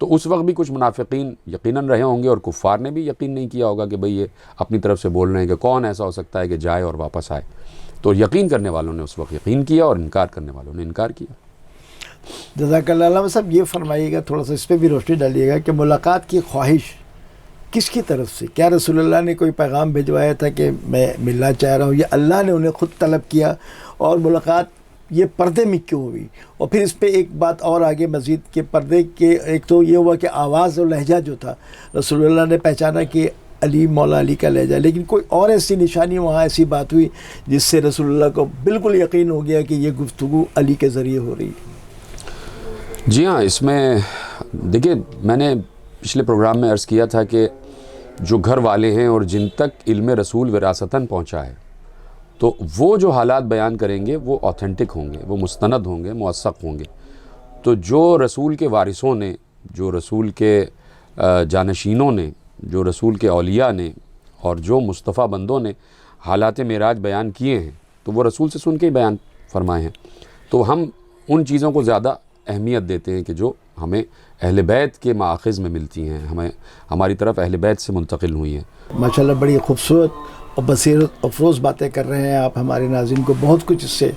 تو اس وقت بھی کچھ منافقین یقیناً رہے ہوں گے اور کفار نے بھی یقین نہیں کیا ہوگا کہ بھئی یہ اپنی طرف سے بول رہے ہیں کہ کون ایسا ہو سکتا ہے کہ جائے اور واپس آئے. تو یقین کرنے والوں نے اس وقت یقین کیا اور انکار کرنے والوں نے انکار کیا. جزاک اللہ. علامہ صاحب یہ فرمائیے گا، تھوڑا سا اس پہ بھی روشنی ڈالیے گا کہ ملاقات کی خواہش کس کی طرف سے؟ کیا رسول اللہ نے کوئی پیغام بھجوایا تھا کہ میں ملنا چاہ رہا ہوں، یا اللہ نے انہیں خود طلب کیا؟ اور ملاقات یہ پردے میں کیوں ہوئی؟ اور پھر اس پہ ایک بات اور آگے مزید کہ پردے کے ایک تو یہ ہوا کہ آواز اور لہجہ جو تھا رسول اللہ نے پہچانا کہ علی مولا علی کا لہجہ، لیکن کوئی اور ایسی نشانی وہاں ایسی بات ہوئی جس سے رسول اللہ کو بالکل یقین ہو گیا کہ یہ گفتگو علی کے ذریعے ہو رہی ہے. جی ہاں، اس میں دیکھیے میں نے پچھلے پروگرام میں عرض کیا تھا کہ جو گھر والے ہیں اور جن تک علم رسول وراثتاً پہنچا ہے تو وہ جو حالات بیان کریں گے وہ اوتھینٹک ہوں گے، وہ مستند ہوں گے، موثق ہوں گے. تو جو رسول کے وارثوں نے، جو رسول کے جانشینوں نے، جو رسول کے اولیاء نے اور جو مصطفیٰ بندوں نے حالات معراج بیان کیے ہیں تو وہ رسول سے سن کے ہی بیان فرمائے ہیں. تو ہم ان چیزوں کو زیادہ اہمیت دیتے ہیں کہ جو ہمیں اہل بیت کے مآخذ میں ملتی ہیں، ہماری طرف اہل بیت سے منتقل ہوئی ہیں. ماشاءاللہ بڑی خوبصورت اور بصیرت افروز باتیں کر رہے ہیں آپ. ہمارے ناظرین کو بہت کچھ اس سے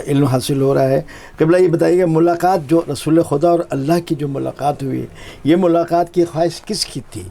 علم حاصل ہو رہا ہے. قبلہ یہ بتائیے کہ ملاقات جو رسول خدا اور اللہ کی جو ملاقات ہوئی، یہ ملاقات کی خواہش کس کی تھی؟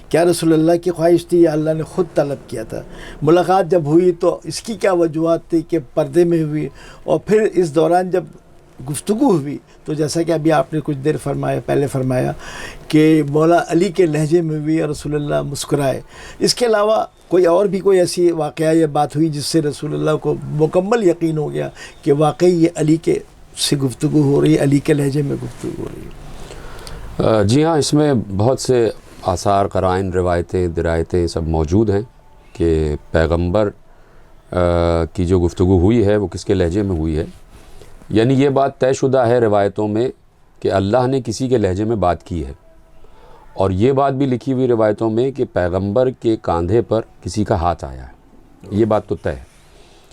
کیا رسول اللہ کی خواہش تھی یا اللہ نے خود طلب کیا تھا؟ ملاقات جب ہوئی تو اس کی کیا وجوہات تھی کہ پردے میں ہوئی؟ اور پھر اس دوران جب گفتگو ہوئی تو جیسا کہ ابھی آپ نے کچھ دیر پہلے فرمایا کہ مولا علی کے لہجے میں ہوئی اور رسول اللہ مسکرائے. اس کے علاوہ کوئی اور بھی کوئی ایسی واقعہ یا بات ہوئی جس سے رسول اللہ کو مکمل یقین ہو گیا کہ واقعی یہ علی کے سے گفتگو ہو رہی ہے، علی کے لہجے میں گفتگو ہو رہی ہے؟ جی ہاں، اس میں بہت سے آثار، قرائن، روایتیں، درایتیں سب موجود ہیں کہ پیغمبر کی جو گفتگو ہوئی ہے وہ کس کے لہجے میں ہوئی ہے. یعنی یہ بات طے شدہ ہے روایتوں میں کہ اللہ نے کسی کے لہجے میں بات کی ہے، اور یہ بات بھی لکھی ہوئی روایتوں میں کہ پیغمبر کے کاندھے پر کسی کا ہاتھ آیا ہے. یہ بات تو طے ہے.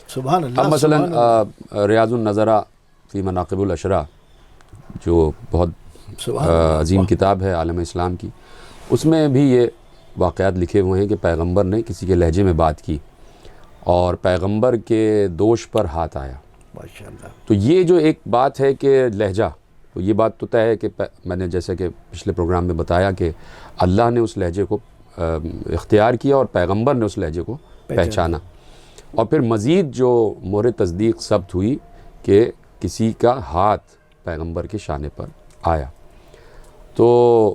سبحان اللہ. اب مثلا ریاض النظرہ فی مناقب الاشرا جو بہت عظیم کتاب ہے عالم اسلام کی، اس میں بھی یہ واقعات لکھے ہوئے ہیں کہ پیغمبر نے کسی کے لہجے میں بات کی اور پیغمبر کے دوش پر ہاتھ آیا. ماشاءاللہ. تو یہ جو ایک بات ہے کہ لہجہ، تو یہ بات تو طے ہے کہ میں نے جیسے کہ پچھلے پروگرام میں بتایا کہ اللہ نے اس لہجے کو اختیار کیا اور پیغمبر نے اس لہجے کو پہچانا. اور پھر مزید جو مہر تصدیق ثبت ہوئی کہ کسی کا ہاتھ پیغمبر کے شانے پر آیا. تو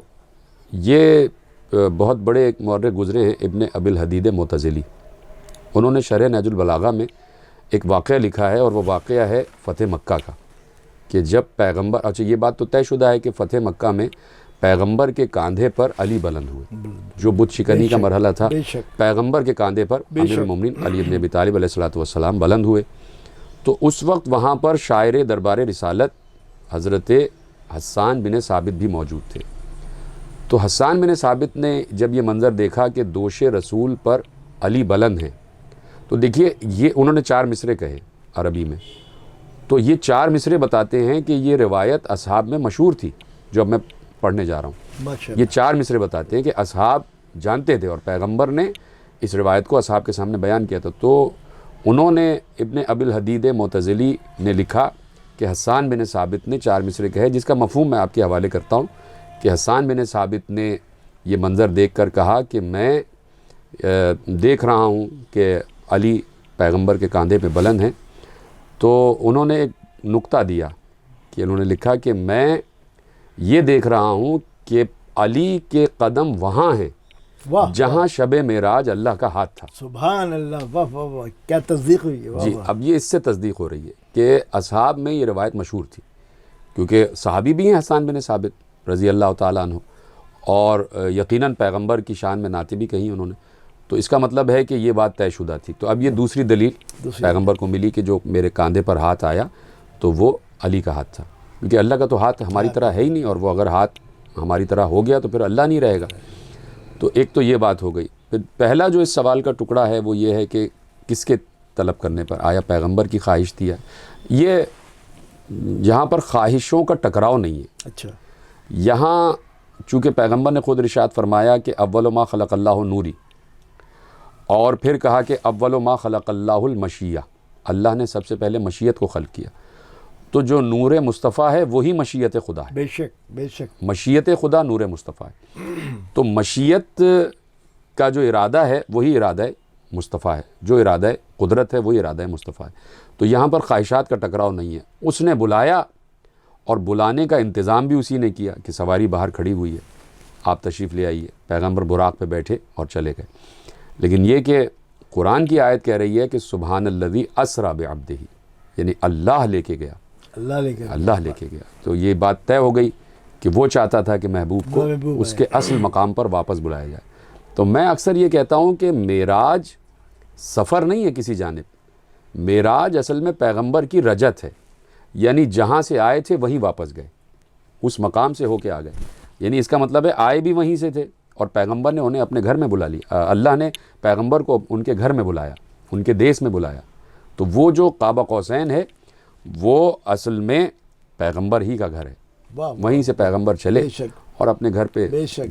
یہ بہت بڑے ایک مورخ گزرے ہیں ابن ابی الحدید معتزلی. انہوں نے شرح نہج البلاغہ میں ایک واقعہ لکھا ہے، اور وہ واقعہ ہے فتح مکہ کا، کہ جب پیغمبر، اچھا یہ بات تو طے شدہ ہے کہ فتح مکہ میں پیغمبر کے کاندھے پر علی بلند ہوئے. جو بت شکنی کا مرحلہ تھا، پیغمبر کے کاندھے پر امیر المومنین علی بن ابی طالب علیہ السلام بلند ہوئے. تو اس وقت وہاں پر شاعر دربار رسالت حضرت حسان بن ثابت بھی موجود تھے. تو حسان بن ثابت نے جب یہ منظر دیکھا کہ دوش رسول پر علی بلند ہیں، تو دیکھیے یہ انہوں نے 4 مصرے کہے عربی میں. تو یہ 4 مصرے بتاتے ہیں کہ یہ روایت اصحاب میں مشہور تھی جو اب میں پڑھنے جا رہا ہوں. یہ 4 مصرے بتاتے ہیں کہ اصحاب جانتے تھے اور پیغمبر نے اس روایت کو اصحاب کے سامنے بیان کیا تھا. تو انہوں نے ابن ابی الحدید معتزلی نے لکھا کہ حسان بن ثابت نے 4 مصرے کہے، جس کا مفہوم میں آپ کے حوالے کرتا ہوں کہ حسان بن ثابت نے یہ منظر دیکھ کر کہا کہ میں دیکھ رہا ہوں کہ علی پیغمبر کے کاندھے پہ بلند ہیں. تو انہوں نے ایک نقطہ دیا کہ انہوں نے لکھا کہ میں یہ دیکھ رہا ہوں کہ علی کے قدم وہاں ہیں جہاں شب معراج اللہ کا ہاتھ تھا. سبحان اللہ. واہ واہ واہ، کیا تصدیق ہوئی ہے. جی اب یہ اس سے تصدیق ہو رہی ہے کہ اصحاب میں یہ روایت مشہور تھی، کیونکہ صحابی بھی ہیں حسان بن ثابت رضی اللہ تعالیٰ عنہ، اور یقیناً پیغمبر کی شان میں نعتیں بھی کہیں انہوں نے. تو اس کا مطلب ہے کہ یہ بات طے شدہ تھی. تو اب یہ دوسری دلیل پیغمبر کو ملی کہ جو میرے کاندھے پر ہاتھ آیا تو وہ علی کا ہاتھ تھا، کیونکہ اللہ کا تو ہاتھ ہماری طرح ہے ہی نہیں، اور وہ اگر ہاتھ ہماری طرح ہو گیا تو پھر اللہ نہیں رہے گا. تو ایک تو یہ بات ہو گئی. پھر پہلا جو اس سوال کا ٹکڑا ہے وہ یہ ہے کہ کس کے طلب کرنے پر آیا، پیغمبر کی خواہش تھی. یہ یہاں پر خواہشوں کا ٹکراؤ نہیں ہے. اچھا. یہاں چونکہ پیغمبر نے خود ارشاد فرمایا کہ اول ما خلق اللہ نوری، اور پھر کہا کہ اول ما خلق اللہ المشیہ، اللہ نے سب سے پہلے مشیت کو خلق کیا، تو جو نور مصطفیٰ ہے وہی مشیت خدا ہے۔ بے شک بے شک، مشیت خدا نور مصطفیٰ ہے، تو مشیت کا جو ارادہ ہے وہی ارادہ مصطفیٰ ہے، جو ارادہ قدرت ہے وہی ارادہ مصطفیٰ ہے۔ تو یہاں پر خواہشات کا ٹکراؤ نہیں ہے، اس نے بلایا اور بلانے کا انتظام بھی اسی نے کیا کہ سواری باہر کھڑی ہوئی ہے، آپ تشریف لے آئیے، پیغمبر براق پہ بیٹھے اور چلے گئے۔ لیکن یہ کہ قرآن کی آیت کہہ رہی ہے کہ سبحان الذی اسریٰ بعبدہ، یعنی اللہ لے کے گیا، اللہ لے کے گیا۔ تو یہ بات طے ہو گئی کہ وہ چاہتا تھا کہ محبوب کو اس کے اصل مقام پر واپس بلایا جائے۔ تو میں اکثر یہ کہتا ہوں کہ معراج سفر نہیں ہے کسی جانب، معراج اصل میں پیغمبر کی رجت ہے، یعنی جہاں سے آئے تھے وہیں واپس گئے، اس مقام سے ہو کے آ گئے۔ یعنی اس کا مطلب ہے آئے بھی وہیں سے تھے اور پیغمبر نے انہیں اپنے گھر میں بلا لیا، اللہ نے پیغمبر کو ان کے گھر میں بلایا، ان کے دیس میں بلایا۔ تو وہ جو قاب قوسین ہے وہ اصل میں پیغمبر ہی کا گھر ہے، وہیں سے پیغمبر چلے اور اپنے گھر پہ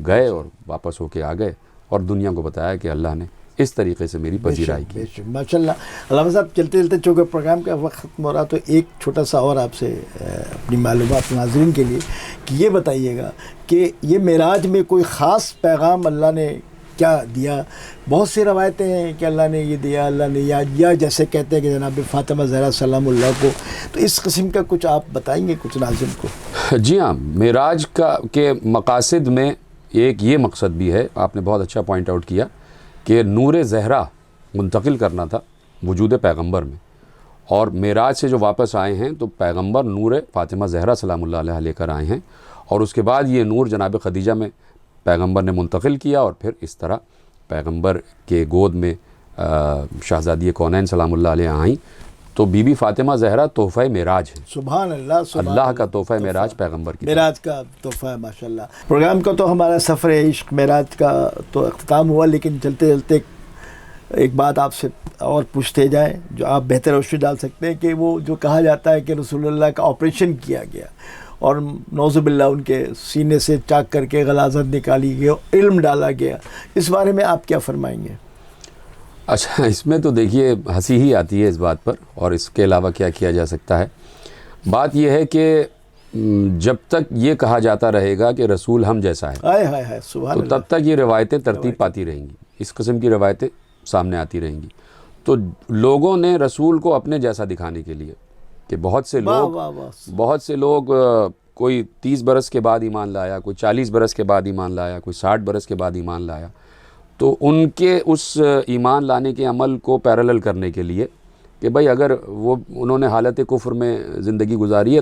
گئے اور واپس ہو کے آ گئے اور دنیا کو بتایا کہ اللہ نے اس طریقے سے میری پذیرائی کی۔ ماشاء اللہ۔ علامہ صاحب چلتے چلتے چونکہ پروگرام کا وقت ختم ہو رہا تو ایک چھوٹا سا اور آپ سے اپنی معلومات ناظرین کے لیے کہ یہ بتائیے گا کہ یہ معراج میں کوئی خاص پیغام اللہ نے کیا دیا؟ بہت سی روایتیں ہیں کہ اللہ نے یہ دیا، اللہ نے یا جیسے کہتے ہیں کہ جناب فاطمہ زہرا سلام اللہ کو، تو اس قسم کا کچھ آپ بتائیں گے کچھ ناظرین کو؟ جی ہاں، معراج کے مقاصد میں ایک یہ مقصد بھی ہے، آپ نے بہت اچھا پوائنٹ آؤٹ کیا کہ نور زہرا منتقل کرنا تھا وجود پیغمبر میں، اور معراج سے جو واپس آئے ہیں تو پیغمبر نور فاطمہ زہرا سلام اللہ علیہ لے کر آئے ہیں، اور اس کے بعد یہ نور جناب خدیجہ میں پیغمبر نے منتقل کیا، اور پھر اس طرح پیغمبر کے گود میں شہزادی کونین سلام اللہ علیہ آئیں۔ تو بی بی فاطمہ زہرا تحفہ معراج ہے، سبحان اللہ، سبحان اللہ کا تحفہ معراج پیغمبر کی معراج کا تحفہ ہے۔ ماشاء اللہ۔ پروگرام کا تو ہمارا سفر عشق معراج کا تو اختتام ہوا، لیکن چلتے چلتے ایک بات آپ سے اور پوچھتے جائیں جو آپ بہتر روشنی ڈال سکتے ہیں کہ وہ جو کہا جاتا ہے کہ رسول اللہ کا آپریشن کیا گیا اور نعوذ باللہ ان کے سینے سے چاک کر کے غلاظت نکالی گئی اور علم ڈالا گیا، اس بارے میں آپ کیا فرمائیں گے؟ اچھا، اس میں تو دیکھیے ہنسی ہی آتی ہے اس بات پر، اور اس کے علاوہ کیا کیا جا سکتا ہے۔ بات یہ ہے کہ جب تک یہ کہا جاتا رہے گا کہ رسول ہم جیسا ہے تو تب تک یہ روایتیں ترتیب پاتی رہیں گی، اس قسم کی روایتیں سامنے آتی رہیں گی۔ تو لوگوں نے رسول کو اپنے جیسا دکھانے کے لیے کہ بہت سے لوگ کوئی 30 برس کے بعد ایمان لایا، کوئی 40 برس کے بعد ایمان لایا، کوئی 60 برس کے بعد ایمان لایا، تو ان کے اس ایمان لانے کے عمل کو پیرالل کرنے کے لیے کہ بھائی اگر انہوں نے حالت کفر میں زندگی گزاری ہے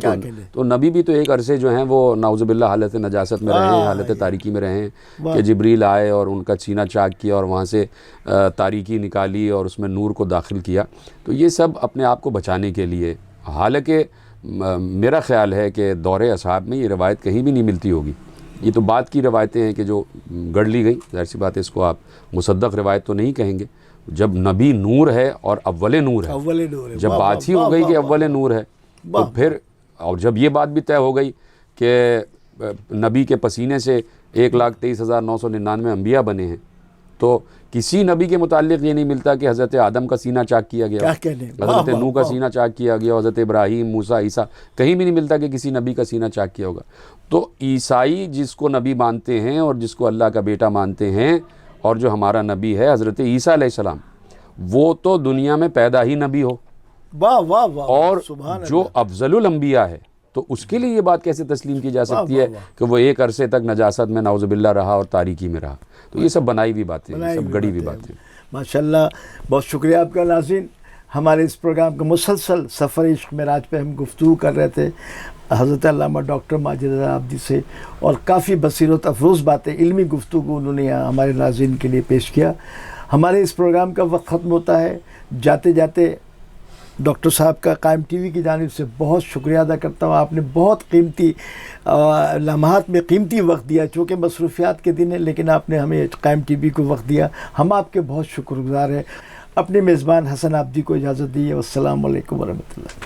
تو نبی بھی تو ایک عرصے جو ہیں وہ نعوذ باللہ حالت نجاست میں رہے ہیں، حالت تاریکی میں رہے ہیں کہ جبریل آئے اور ان کا سینہ چاک کیا اور وہاں سے تاریکی نکالی اور اس میں نور کو داخل کیا۔ تو یہ سب اپنے آپ کو بچانے کے لیے، حالانکہ میرا خیال ہے کہ دور اصحاب میں یہ روایت کہیں بھی نہیں ملتی ہوگی، یہ تو بعد کی روایتیں ہیں کہ جو گڑھ لی گئی، ظاہر سی بات ہے اس کو آپ مصدق روایت تو نہیں کہیں گے۔ جب نبی نور ہے اور اول نور ہے، جب بات ہی ہو گئی کہ اول نور ہے، تو پھر اور جب یہ بات بھی طے ہو گئی کہ نبی کے پسینے سے 1,23,999 انبیاء بنے ہیں، تو کسی نبی کے متعلق یہ نہیں ملتا کہ حضرت آدم کا سینہ چاک کیا گیا، حضرت نوح کا سینہ چاک کیا گیا، حضرت ابراہیم، موسیٰ، عیسیٰ، کہیں بھی نہیں ملتا کہ کسی نبی کا سینہ چاک کیا ہوگا۔ تو عیسائی جس کو نبی مانتے ہیں اور جس کو اللہ کا بیٹا مانتے ہیں، اور جو ہمارا نبی ہے حضرت عیسیٰ علیہ السلام، وہ تو دنیا میں پیدا ہی نبی ہو، اور جو افضل الانبیاء ہے، تو اس کے لیے یہ بات کیسے تسلیم کی جا سکتی ہے کہ وہ ایک عرصے تک نجاست میں نعوذ باللہ رہا اور تاریکی میں رہا؟ تو یہ سب بنائی ہوئی باتیں، سب گڑی ہوئی باتیں۔ ماشاءاللہ، بہت شکریہ آپ کا ناظرین۔ ہمارے اس پروگرام کا مسلسل سفر عشق معراج پہ ہم گفتگو کر رہے تھے حضرت علامہ ڈاکٹر ماجد رضا عابدی سے، اور کافی بصیرت افروز باتیں، علمی گفتگو انہوں نے ہمارے ناظرین کے لیے پیش کیا۔ ہمارے اس پروگرام کا وقت ختم ہوتا ہے، جاتے جاتے ڈاکٹر صاحب کا قائم ٹی وی کی جانب سے بہت شکریہ ادا کرتا ہوں۔ آپ نے بہت قیمتی لمحات میں قیمتی وقت دیا، چونکہ مصروفیات کے دن ہیں، لیکن آپ نے ہمیں قائم ٹی وی کو وقت دیا، ہم آپ کے بہت شکر گزار ہیں۔ اپنے میزبان حسن عابدی کو اجازت دیجیے، والسلام علیکم ورحمۃ اللہ۔